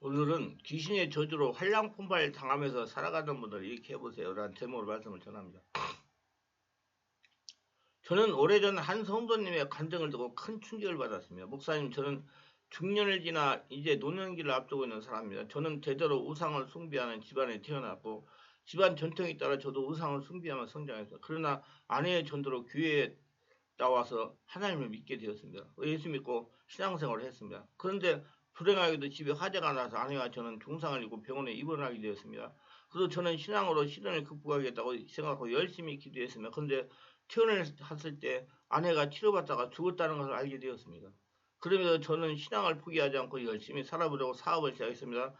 오늘은 귀신의 저주로 활랑품발 당하면서 살아가는 분들 이렇게 해보세요 라는 제목으로 말씀을 전합니다. 저는 오래전 한 성도님의 간증을 듣고 큰 충격을 받았습니다. 목사님, 저는 중년을 지나 이제 노년기를 앞두고 있는 사람입니다. 저는 대대로 우상을 숭배하는 집안에 태어났고 집안 전통에 따라 저도 우상을 숭배하며 성장했어요. 그러나 아내의 전도로 교회에 나와서 하나님을 믿게 되었습니다. 예수 믿고 신앙생활을 했습니다. 그런데 불행하게도 집에 화재가 나서 아내와 저는 중상을 입고 병원에 입원하게 되었습니다. 그래서 저는 신앙으로 시련을 극복하겠다고 생각하고 열심히 기도했습니다. 그런데 퇴원했을 때 아내가 치료받다가 죽었다는 것을 알게 되었습니다. 그러면서 저는 신앙을 포기하지 않고 열심히 살아보려고 사업을 시작했습니다.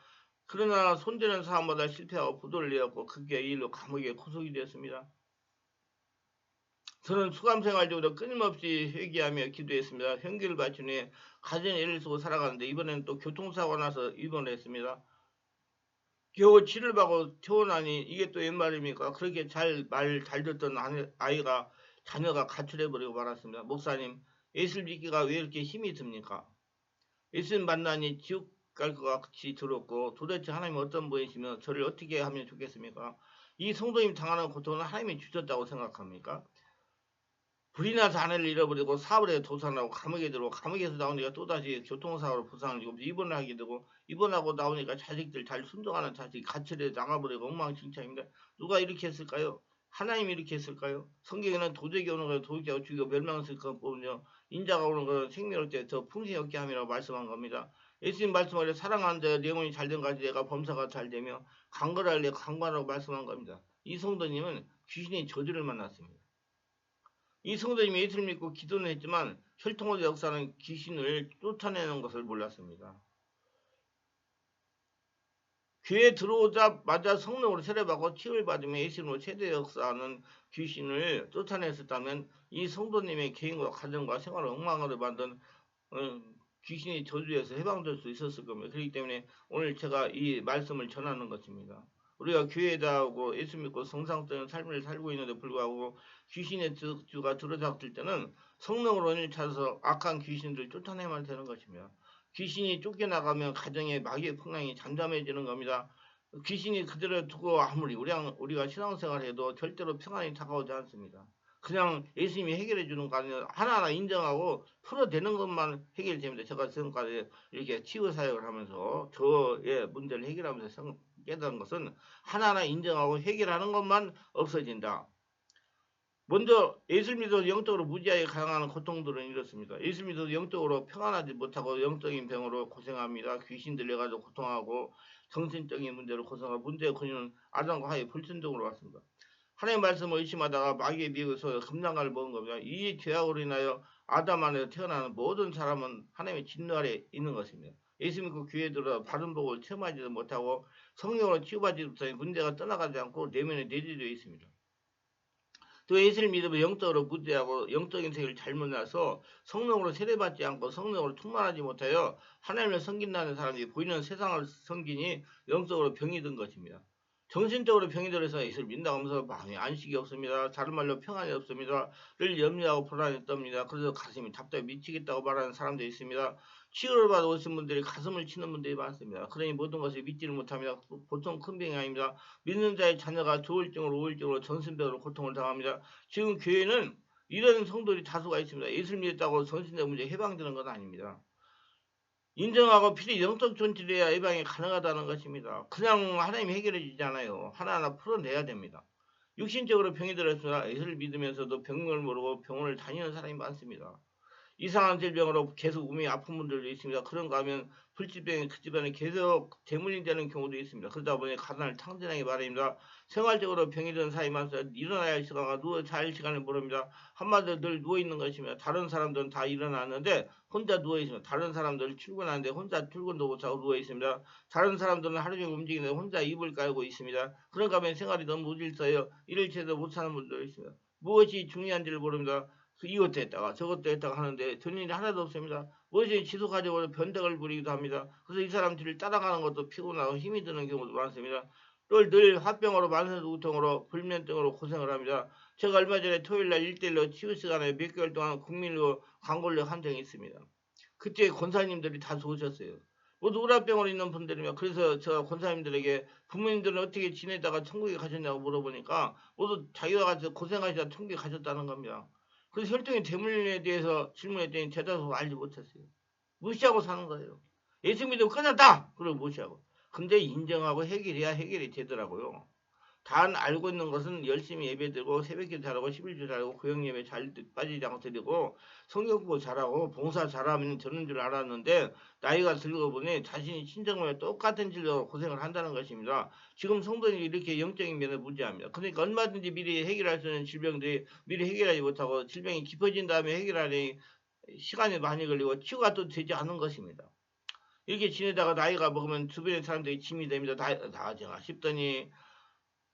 그러나 손대는 사업마다 실패하고 부도를 내었고 그게 이 일로 감옥에 구속이 되었습니다. 저는 수감생활 중으로 끊임없이 회개하며 기도했습니다. 현기를 바친 후에 가정에 애를 쓰고 살아가는데 이번에는 또 교통사고 나서 입원했습니다. 겨우 치료를 받고 퇴원하니 이게 또 웬 말입니까? 그렇게 말 잘 듣던 아이가 자녀가 가출해버리고 말았습니다. 목사님, 예수를 믿기가 왜 이렇게 힘이 듭니까? 예수님 만나니 지옥 갈 것 같이 들었고 도대체 하나님 어떤 분이시며 저를 어떻게 하면 좋겠습니까? 이 성도님 당하는 고통은 하나님이 주셨다고 생각합니까? 불이 나서 아내를 잃어버리고 사업을 해 도산하고 감옥에 들어오고 감옥에서 나오니까 또다시 교통사고로 부상을 입고 입원을 하게 되고 입원하고 나오니까 자식들 잘 순종하는 자식이 가출해 나가버리고 엉망진창입니다. 누가 이렇게 했을까요? 하나님이 이렇게 했을까요? 성경에는 도적이 오는 것을 도적하고 죽이고 멸망했을 것뿐이요 인자가 오는 것은 생명을 때 더 풍성히 얻게 함이라고 말씀한 겁니다. 예수님 말씀하려 사랑하는 자 영혼이 잘된 가지 내가 범사가 잘되며 강건할 내 강건하라고 말씀한 겁니다. 이 성도님은 귀신의 저주를 만났습니다. 이 성도님이 예수를 믿고 기도는 했지만 혈통의 역사는 귀신을 쫓아내는 것을 몰랐습니다. 교회에 들어오자마자 성령으로 세례받고 치유를 받으며 예수님으로 세대 역사하는 귀신을 쫓아냈었다면 이 성도님의 개인과 가정과 생활을 엉망으로 만든 귀신의 저주에서 해방될 수 있었을 겁니다. 그렇기 때문에 오늘 제가 이 말씀을 전하는 것입니다. 우리가 교회에다 오고 예수 믿고 성상적인 삶을 살고 있는데 불구하고 귀신의 저주가 들어닥칠 때는 성령으로 은혜를 찾아서 악한 귀신들을 쫓아내면 되는 것입니다. 귀신이 쫓겨나가면 가정의 마귀의 풍랑이 잠잠해지는 겁니다. 귀신이 그대로 두고 아무리 우리가 신앙생활을 해도 절대로 평안이 다가오지 않습니다. 그냥 예수님이 해결해 주는 거 아니라 하나하나 인정하고 풀어내는 것만 해결이 됩니다. 제가 지금까지 이렇게 치유 사역을 하면서 저의 문제를 해결하면서 깨달은 것은 하나하나 인정하고 해결하는 것만 없어진다. 먼저 예수 믿어서 영적으로 무지하게 강하는 고통들은 이렇습니다. 예수 믿어서 영적으로 평안하지 못하고 영적인 병으로 고생합니다. 귀신 들려가지고 고통하고 정신적인 문제로 고생하고 문제의 근원은 아담과 하의 불순종으로 왔습니다. 하나님 말씀을 의심하다가 마귀의 미혹에서 금난가를 먹은 겁니다. 이 죄악으로 인하여 아담 안에서 태어나는 모든 사람은 하나님의 진노 아래 있는 것입니다. 예수 믿고 교회에 들어 바른 복을 체험하지도 못하고 성령으로 치유받지 못하니 문제가 떠나가지 않고 내면에 내재되어 있습니다. 또 예수를 믿으면 영적으로 무죄하고 영적인 세계를 잘못 나서 성령으로 세례받지 않고 성령으로 충만하지 못하여 하나님을 섬긴다는 사람이 보이는 세상을 섬기니 영적으로 병이 든 것입니다. 정신적으로 병이 들어서 예수를 믿는다고 하면서 마음에 안식이 없습니다. 다른 말로 평안이 없습니다. 늘 염려하고 불안이 떱니다. 그래서 가슴이 답답해 미치겠다고 말하는 사람도 있습니다. 치료를 받아 오신 분들이 가슴을 치는 분들이 많습니다. 그러니 모든 것을 믿지를 못합니다. 보통 큰 병이 아닙니다. 믿는 자의 자녀가 조울증으로 우울증으로 전신병으로 고통을 당합니다. 지금 교회는 이런 성도들이 다수가 있습니다. 예수를 믿었다고 전신적 문제 해방되는 건 아닙니다. 인정하고 필히 영적 존재해야 예방이 가능하다는 것입니다. 그냥 하나님이 해결해 주지 않아요. 하나하나 풀어내야 됩니다. 육신적으로 병이 들었으나 예수를 믿으면서도 병을 모르고 병원을 다니는 사람이 많습니다. 이상한 질병으로 계속 몸이 아픈 분들도 있습니다. 그런가 하면 불치병이 그 집안에 계속 재물이 되는 경우도 있습니다. 그러다 보니 가난을 탕진하기 마련입니다. 생활적으로 병이 든 사람이 많아서 일어나야 할 시간과 누워 잘 시간을 모릅니다. 한마디로 늘 누워있는 것입니다. 다른 사람들은 다 일어나는데 혼자 누워있습니다. 다른 사람들은 출근하는데 혼자 출근도 못하고 누워있습니다. 다른 사람들은 하루 종일 움직이는데 혼자 이불 깔고 있습니다. 그런가 하면 생활이 너무 무질서해요. 일을 제대로 못하는 분들도 있습니다. 무엇이 중요한지를 모릅니다. 이것도 했다가 저것도 했다가 하는데 전 일이 하나도 없습니다. 무엇이 지속하려고 변덕을 부리기도 합니다. 그래서 이 사람들을 따라가는 것도 피곤하고 힘이 드는 경우도 많습니다. 또 늘 화병으로 만성두통으로 불면증으로 고생을 합니다. 제가 얼마 전에 토요일날 1대1로 치유 시간에 몇 개월 동안 국민으로 광고를 한 적이 있습니다. 그때 권사님들이 다 좋으셨어요. 모두 우라병을 있는 분들이며 그래서 제가 권사님들에게 부모님들은 어떻게 지내다가 천국에 가셨냐고 물어보니까 모두 자기와 같이 고생하시다 천국에 가셨다는 겁니다. 그래서 혈통의 대물림에 대해서 질문했더니 대답을 알지 못했어요. 무시하고 사는 거예요. 예수 믿으면 끝났다! 그걸 무시하고. 근데 인정하고 해결해야 해결이 되더라고요. 단 알고 있는 것은 열심히 예배드리고 새벽기도 잘하고 11조 잘하고 구역예배 잘 빠지지 않고 드리고 성경 공부 잘하고 봉사 잘하면 되는 줄 알았는데 나이가 들고 보니 자신이 친정과 똑같은 질로 고생을 한다는 것입니다. 지금 성도들이 이렇게 영적인 면을 무지합니다. 그러니까 얼마든지 미리 해결할 수 있는 질병들이 미리 해결하지 못하고 질병이 깊어진 다음에 해결하니 시간이 많이 걸리고 치유가 또 되지 않은 것입니다. 이렇게 지내다가 나이가 먹으면 주변의 사람들이 짐이 됩니다. 나아져가 싶더니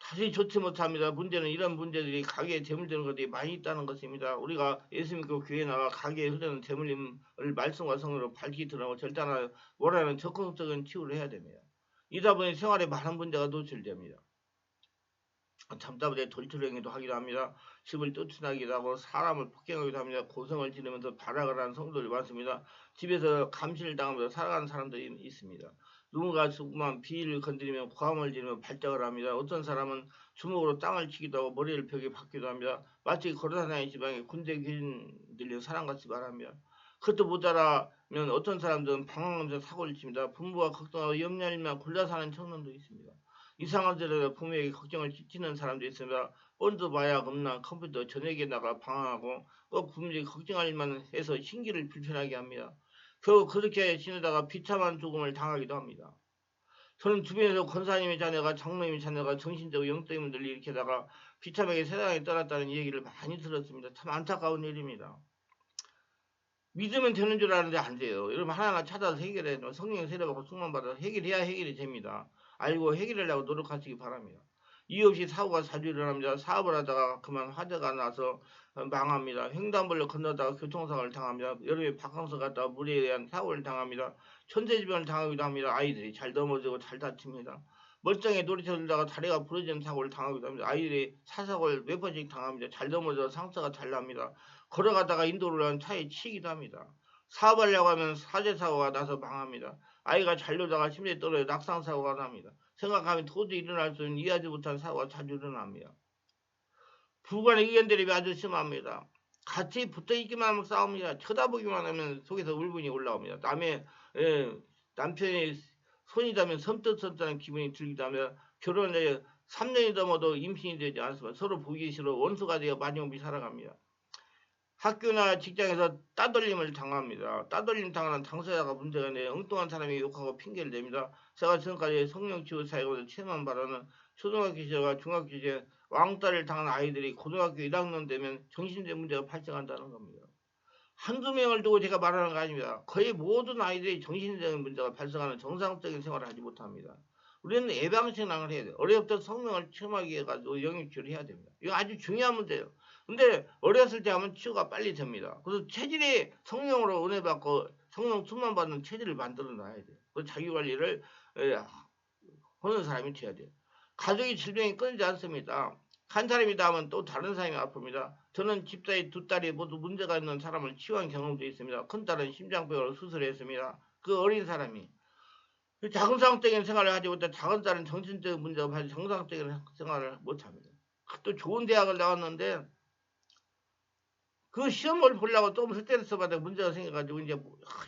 다시 좋지 못합니다. 문제는 이런 문제들이 가게에 재물되는 것들이 많이 있다는 것입니다. 우리가 예수 믿고 교회 나가 가게에 흐르는 재물림을 말씀과 성으로 밝히 드러나고 절단하는 뭐라는 적극적인 치유를 해야 됩니다. 이다 보니 생활에 많은 문제가 노출됩니다. 참다보다 돌출행위도 하기도 합니다. 집을 쫓아나기도 하고 사람을 폭행하기도 합니다. 고성을 지르면서 발악을 하는 성도들이 많습니다. 집에서 감시를 당하면서 살아가는 사람들이 있습니다. 누군가 조그만 비위를 건드리면 고함을 지르며 발작을 합니다. 어떤 사람은 주먹으로 땅을 치기도 하고 머리를 벽에 박기도 합니다. 마치 걸어다니는 지방에 군대 귀신 들려 사람같이 말합니다. 그것도 못 알아면 어떤 사람들은 방황하면서 사고를 칩니다. 부모가 걱정하고 염려하면 골라 사는 청년도 있습니다. 이상한 데로 부모에게 걱정을 끼치는 사람도 있습니다. 본드 마약 음란 컴퓨터 저녁에 나가 방황하고 꼭 부모에게 걱정할 일만 해서 신기를 불편하게 합니다. 겨우 그렇게 지내다가 비참한 죽음을 당하기도 합니다. 저는 주변에서 권사님의 자녀가 장로님의 자녀가 정신적으로 영적인 분들이 일으키다가 비참하게 세상에 떠났다는 얘기를 많이 들었습니다. 참 안타까운 일입니다. 믿으면 되는 줄 아는데 안 돼요. 여러분 하나하나 찾아서 해결해야 돼요. 성령 세례받고 충만 받아서 해결해야 해결이 됩니다. 알고 해결하려고 노력하시기 바랍니다. 이유 없이 사고가 자주 일어납니다. 사업을 하다가 그만 화재가 나서 망합니다. 횡단보도를 건너다가 교통사고를 당합니다. 여름에 바캉스 갔다가 물에 의한 사고를 당합니다. 천재지변을 당하기도 합니다. 아이들이 잘 넘어지고 잘 다칩니다. 멀쩡히 놀이터 들다가 다리가 부러지는 사고를 당하기도 합니다. 아이들이 사사고를 몇 번씩 당합니다. 잘 넘어져 상처가 잘 납니다. 걸어가다가 인도를 한 차에 치이기도 합니다. 사업하려고 하면 사제사고가 나서 망합니다. 아이가 잘 놀다가 심리에 떨어져 낙상사고가 납니다. 생각하면 도저히 일어날 수 있는 이해하지 못한 사고가 자주 일어납니다. 부부간의 의견들이 아주 심합니다. 같이 붙어있기만 하면 싸웁니다. 쳐다보기만 하면 속에서 울분이 올라옵니다. 남편이 손이 닿으면 섬뜩섬뜩한 기분이 들기도 하며 결혼에 3년이 넘어도 임신이 되지 않습니다. 서로 보기 싫어 원수가 되어 마지못이 살아갑니다. 학교나 직장에서 따돌림을 당합니다. 따돌림 당하는 당사자가 문제가 있는데 엉뚱한 사람이 욕하고 핑계를 댑니다. 제가 지금까지 성령치유 사역을 체험한 바로는 초등학교 시절과 중학교 시절 왕따를 당한 아이들이 고등학교 1학년 되면 정신적 문제가 발생한다는 겁니다. 한두 명을 두고 제가 말하는 거 아닙니다. 거의 모든 아이들이 정신적인 문제가 발생하는 정상적인 생활을 하지 못합니다. 우리는 예방신앙을 해야 돼요. 어려부터 성령을 체험하게 해가지고 영육치유를 해야 됩니다. 이거 아주 중요한 문제예요. 근데 어렸을 때 하면 치유가 빨리 됩니다. 그래서 체질이 성령으로 은혜 받고 성령 충만 받는 체질을 만들어 놔야 돼요. 그 자기 관리를 하는 사람이 돼야 돼요. 가족이 질병이 끊이지 않습니다. 한 사람이 나면 또 다른 사람이 아픕니다. 저는 집사의 두 딸이 모두 문제가 있는 사람을 치유한 경험도 있습니다. 큰 딸은 심장병으로 수술했습니다. 그 어린 사람이 정상적인 생활을 하지 못해 작은 딸은 정신적인 문제가 발생 정상적인 생활을 못합니다. 또 좋은 대학을 나왔는데 그 시험을 보려고 좀 스트레스 받아 문제가 생겨가지고 이제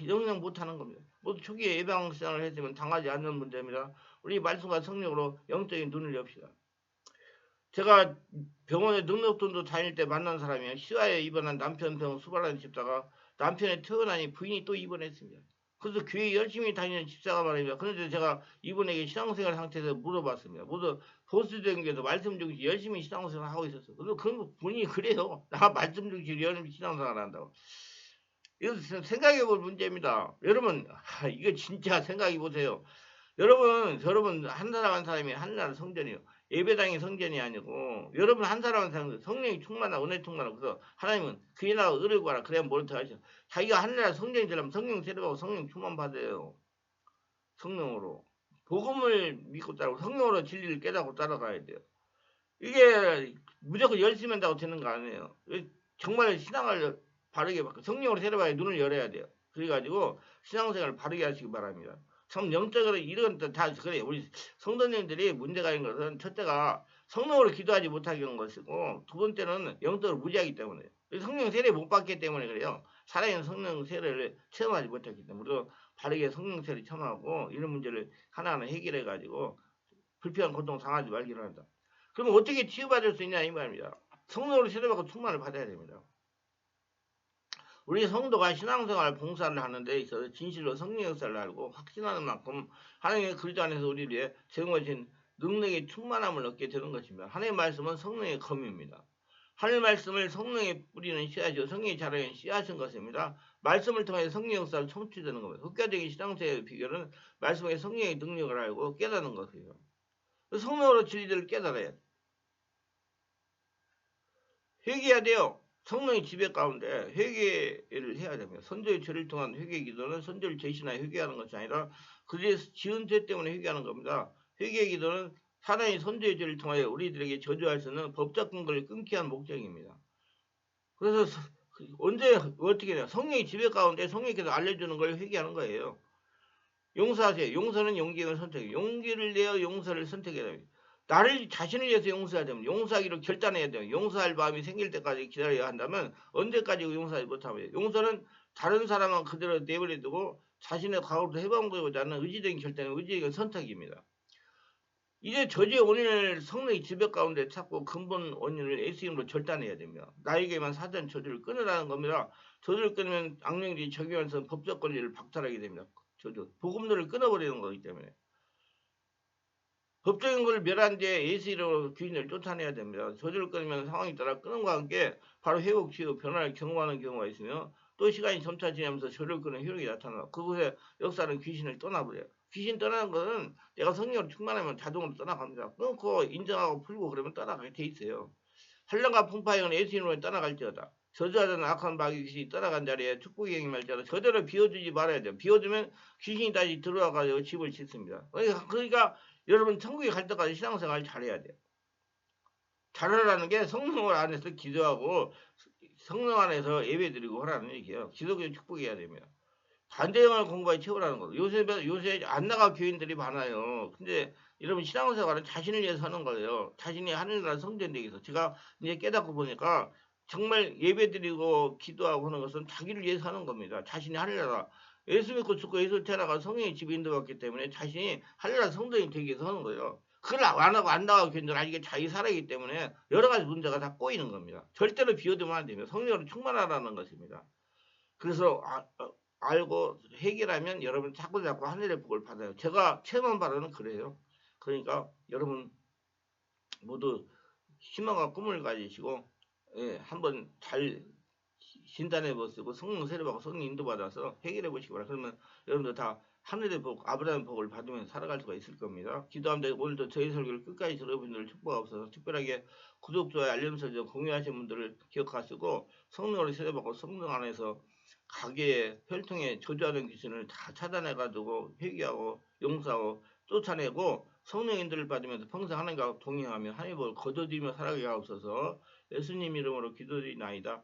영영 못하는 겁니다. 모두 초기에 예방시장을 했으면 당하지 않는 문제입니다. 우리 말씀과 성령으로 영적인 눈을 엽시다. 제가 병원에 능력돈도 다닐 때 만난 사람이에요. 시화에 입원한 남편 병 수발하는 집사가 남편의 퇴원하니 부인이 또 입원했습니다. 그래서 교회 열심히 다니는 집사가 말입니다. 그런데 제가 이분에게 신앙생활 상태에서 물어봤습니다. 모두 보수적인 게서 말씀 중심 열심히 신앙생활 하고 있었어요. 그래서 그런 분이 그래요. 나 말씀 중심 열심히 신앙생활 한다고. 이거 생각해 볼 문제입니다. 여러분, 이거 진짜 생각해 보세요. 여러분 한 사람 한 사람이 하늘나라 성전이요. 예배당이 성전이 아니고 여러분 한 사람 한 사람 성령이 충만하고 은혜 충만하고 그래서 하나님은 그의 나라 의를 구하라 그래야 뭘 더 하셔. 자기가 하늘나라 성전이 되려면 성령 세례받고 성령 충만 받아요. 성령으로 복음을 믿고 따르고 성령으로 진리를 깨닫고 따라가야 돼요. 이게 무조건 열심히 한다고 되는 거 아니에요. 정말 신앙을 바르게 받고 성령으로 세례받아 눈을 열어야 돼요. 그래가지고 신앙생활을 바르게 하시기 바랍니다. 참 영적으로 이런 다 그래. 우리 성도님들이 문제가 있는 것은 첫째가 성령으로 기도하지 못하게 한 것이고 두 번째는 영적으로 무지하기 때문에 성령 세례 못 받기 때문에 그래요. 살아있는 성령 세례를 체험하지 못했기 때문에 우리가 바르게 성령 세례 체험하고 이런 문제를 하나하나 해결해 가지고 불필요한 고통 당하지 말기를 한다. 그러면 어떻게 치유받을 수 있냐 이 말입니다. 성령으로 세례받고 충만을 받아야 됩니다. 우리 성도가 신앙생활 봉사를 하는 데 있어서 진실로 성령 역사를 알고 확신하는 만큼 하나님의 그리스도 안에서 우리 위해 제공하신 능력의 충만함을 얻게 되는 것입니다. 하나님의 말씀은 성령의 검입니다. 하나님의 말씀을 성령의 뿌리는 씨앗이요 성령의 자라는 씨앗인 것입니다. 말씀을 통해 성령 역사를 성취되는 겁니다. 흑가적인 신앙생활의 비결은 말씀의 성령의 능력을 알고 깨닫는 것이에요. 성령으로 진리를 깨달아야 돼. 회개해야 돼요. 성령의 지배 가운데 회개를 해야 됩니다. 선조의 죄를 통한 회개 기도는 선조를 제신하여 회개하는 것이 아니라 그들의 지은 죄 때문에 회개하는 겁니다. 회개 기도는 하나님의 선조의 죄를 통하여 우리들에게 저주할 수 있는 법적 근거를 끊기 위한 목적입니다. 그래서 언제 어떻게 해요? 성령의 지배 가운데 성령께서 알려주는 걸 회개하는 거예요. 용서하세요. 용서는 용기를 선택해요. 용기를 내어 용서를 선택해야 됩니다. 나를 자신을 위해서 용서해야 됩니다. 용서하기로 결단해야 돼요. 용서할 마음이 생길 때까지 기다려야 한다면 언제까지 용서하지 못합니다. 용서는 다른 사람은 그대로 내버려 두고 자신의 과거로 해방되고자 하는 의지적인 결단이 의지적인 선택입니다. 이제 저주의 원인을 성령의 지배 가운데 찾고 근본 원인을 예수 이름으로 절단해야 됩니다. 나에게만 사전 저주를 끊으라는 겁니다. 저주를 끊으면 악령들이 적용하면서 법적 권리를 박탈하게 됩니다. 저주 복음들을 끊어버리는 거기 때문에 법적인 것을 멸한 뒤에 예수 이름으로 귀신을 쫓아내야 됩니다. 저주를 끊으면 상황에 따라 끊음과 함께 바로 회복, 치유, 변화를 경험하는 경우가 있으며 또 시간이 점차 지나면서 저주를 끊는 효력이 나타나 그곳에 역사는 귀신을 떠나버려요. 귀신 떠나는 것은 내가 성령으로 충만하면 자동으로 떠나갑니다. 끊고 인정하고 풀고 그러면 떠나가게 돼 있어요. 한란과 풍파형은 예수 이름으로 떠나갈지어다. 저주하던 악한 마귀 귀신이 떠나간 자리에 축복이 행할지어다. 저대로 비워주지 말아야 돼요. 비워주면 귀신이 다시 들어와가지고 집을 짓습니다. 그러니까 여러분 천국에 갈 때까지 신앙생활 잘해야 돼요. 잘하라는 게 성령 안에서 기도하고 성령 안에서 예배드리고 하라는 얘기예요. 기독교 축복해야 됩니다. 반대형을 공부에 채우라는 거죠. 요새 안 나가 교인들이 많아요. 근데 여러분 신앙생활은 자신을 위해서 하는 거예요. 자신이 하늘나라 성전되기 위해서. 제가 이제 깨닫고 보니까 정말 예배드리고 기도하고 하는 것은 자기를 위해서 하는 겁니다. 자신이 하늘나라 예수 믿고 죽고 예수 태어나가 성령의 집에 인도받기 때문에 자신이 하늘나라 성전이 되기 위해서 하는 거예요. 그걸 안 하고 안 나가고 교인들은 아직 자기 살아있기 때문에 여러 가지 문제가 다 꼬이는 겁니다. 절대로 비워두면 안 됩니다. 성령으로 충만하라는 것입니다. 그래서 알고 해결하면 여러분 자꾸 하늘의 복을 받아요. 제가 체험한 바로는 그래요. 그러니까 여러분 모두 희망과 꿈을 가지시고 한번 잘 진단해 보시고 성령 세례받고 성령 인도받아서 해결해 보시기 바랍니다. 그러면 여러분들 다 하늘의 복, 아브라함의 복을 받으면서 살아갈 수가 있을 겁니다. 기도합니다. 오늘도 저희 설교를 끝까지 들어분들 축복하옵소서. 특별하게 구독, 좋아요, 알림 설정 공유하신 분들을 기억하시고 성령으로 세례받고 성령 안에서 가게에 혈통에 저주하는 귀신을 다 차단해가지고 회개하고 용서하고 쫓아내고 성령 인도를 받으면서 평생 하나님과 동행하며 하나님을 거둬들이며 살아가게 하옵소서. 예수님 이름으로 기도드리나이다.